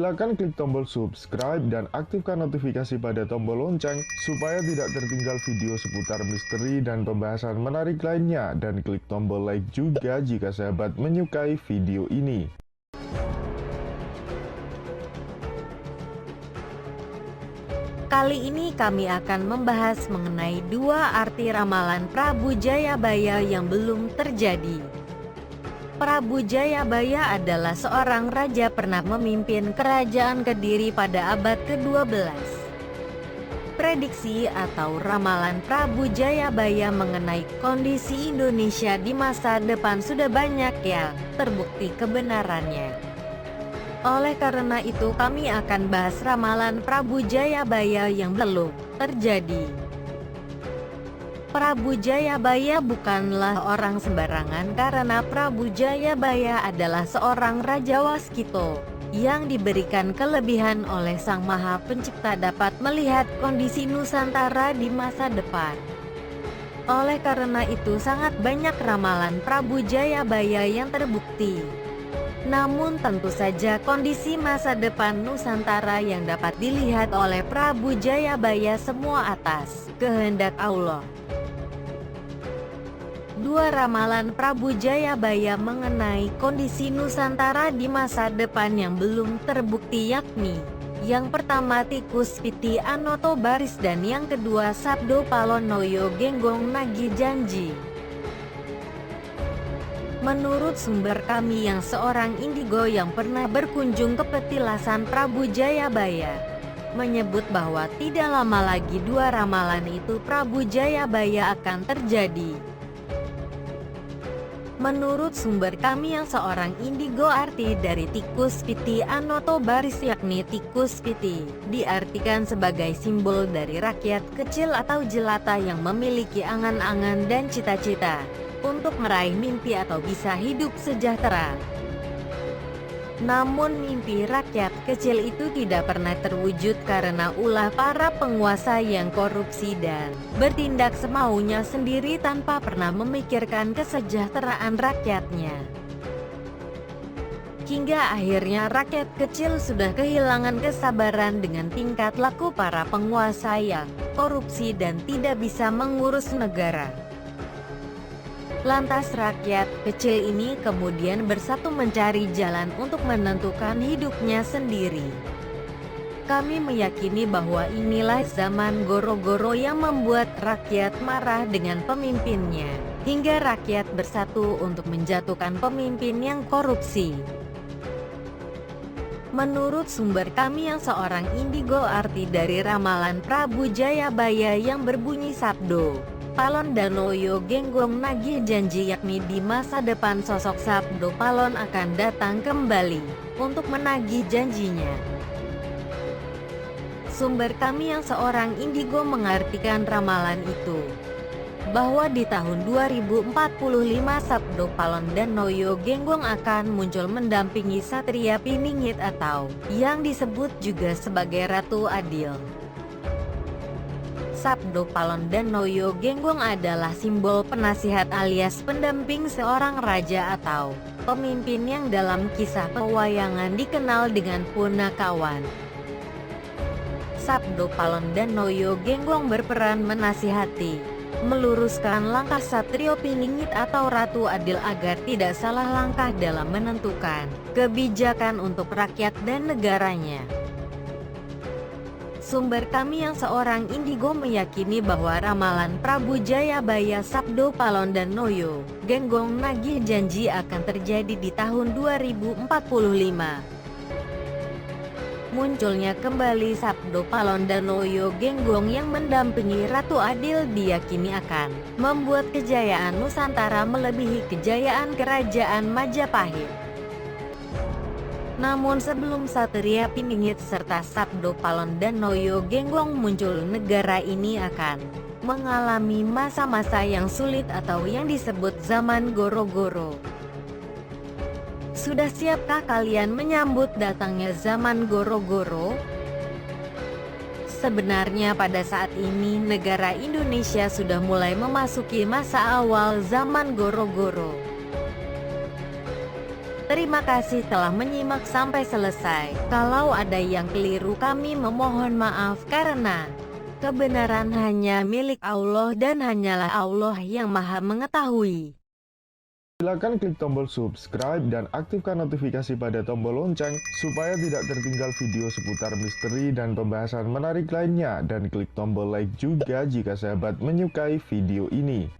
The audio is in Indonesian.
Silakan klik tombol subscribe dan aktifkan notifikasi pada tombol lonceng supaya tidak tertinggal video seputar misteri dan pembahasan menarik lainnya, dan klik tombol like juga jika sahabat menyukai video ini. Kali ini kami akan membahas mengenai dua arti ramalan Prabu Jayabaya yang belum terjadi. Prabu Jayabaya adalah seorang raja pernah memimpin kerajaan Kediri pada abad ke-12. Prediksi atau ramalan Prabu Jayabaya mengenai kondisi Indonesia di masa depan sudah banyak yang terbukti kebenarannya. Oleh karena itu kami akan bahas ramalan Prabu Jayabaya yang belum terjadi. Prabu Jayabaya bukanlah orang sembarangan karena Prabu Jayabaya adalah seorang Raja Waskito yang diberikan kelebihan oleh Sang Maha Pencipta dapat melihat kondisi Nusantara di masa depan. Oleh karena itu sangat banyak ramalan Prabu Jayabaya yang terbukti. Namun tentu saja kondisi masa depan Nusantara yang dapat dilihat oleh Prabu Jayabaya semua atas kehendak Allah. Dua ramalan Prabu Jayabaya mengenai kondisi Nusantara di masa depan yang belum terbukti yakni: yang pertama Tikus Piti Anoto Baris dan yang kedua Sabdo Palonoyo Genggong Nagih Janji. Menurut sumber kami yang seorang indigo yang pernah berkunjung ke petilasan Prabu Jayabaya, menyebut bahwa tidak lama lagi dua ramalan itu Prabu Jayabaya akan terjadi. Menurut sumber kami yang seorang indigo, arti dari Tikus Piti Anoto Baris yakni tikus piti diartikan sebagai simbol dari rakyat kecil atau jelata yang memiliki angan-angan dan cita-cita untuk meraih mimpi atau bisa hidup sejahtera. Namun mimpi rakyat kecil itu tidak pernah terwujud karena ulah para penguasa yang korupsi dan bertindak semaunya sendiri tanpa pernah memikirkan kesejahteraan rakyatnya. Hingga akhirnya rakyat kecil sudah kehilangan kesabaran dengan tingkat laku para penguasa yang korupsi dan tidak bisa mengurus negara. Lantas rakyat kecil ini kemudian bersatu mencari jalan untuk menentukan hidupnya sendiri. Kami meyakini bahwa inilah zaman Goro-Goro yang membuat rakyat marah dengan pemimpinnya, hingga rakyat bersatu untuk menjatuhkan pemimpin yang korupsi. Menurut sumber kami yang seorang indigo, arti dari ramalan Prabu Jayabaya yang berbunyi Sabdo Palon Danoyo Genggong Nagih Janji yakni di masa depan sosok Sabdo Palon akan datang kembali untuk menagih janjinya. Sumber kami yang seorang indigo mengartikan ramalan itu bahwa di tahun 2045 Sabdo Palon Danoyo Genggong akan muncul mendampingi Satria Piningit atau yang disebut juga sebagai Ratu Adil. Sabdo Palon Danoyo Genggong adalah simbol penasihat alias pendamping seorang raja atau pemimpin yang dalam kisah pewayangan dikenal dengan Punakawan. Sabdo Palon Danoyo Genggong berperan menasihati, meluruskan langkah Satrio Piningit atau Ratu Adil agar tidak salah langkah dalam menentukan kebijakan untuk rakyat dan negaranya. Sumber kami yang seorang indigo meyakini bahwa ramalan Prabu Jayabaya Sabdo Palon Danoyo Genggong Nagih Janji akan terjadi di tahun 2045. Munculnya kembali Sabdo Palon Danoyo Genggong yang mendampingi Ratu Adil diyakini akan membuat kejayaan Nusantara melebihi kejayaan Kerajaan Majapahit. Namun sebelum Satria Piningit serta Sabdo Palon Danoyo Genggong muncul, negara ini akan mengalami masa-masa yang sulit atau yang disebut zaman Goro-Goro. Sudah siapkah kalian menyambut datangnya zaman Goro-Goro? Sebenarnya pada saat ini negara Indonesia sudah mulai memasuki masa awal zaman Goro-Goro. Terima kasih telah menyimak sampai selesai. Kalau ada yang keliru kami memohon maaf karena kebenaran hanya milik Allah dan hanyalah Allah yang Maha Mengetahui. Silakan klik tombol subscribe dan aktifkan notifikasi pada tombol lonceng supaya tidak tertinggal video seputar misteri dan pembahasan menarik lainnya, dan klik tombol like juga jika sahabat menyukai video ini.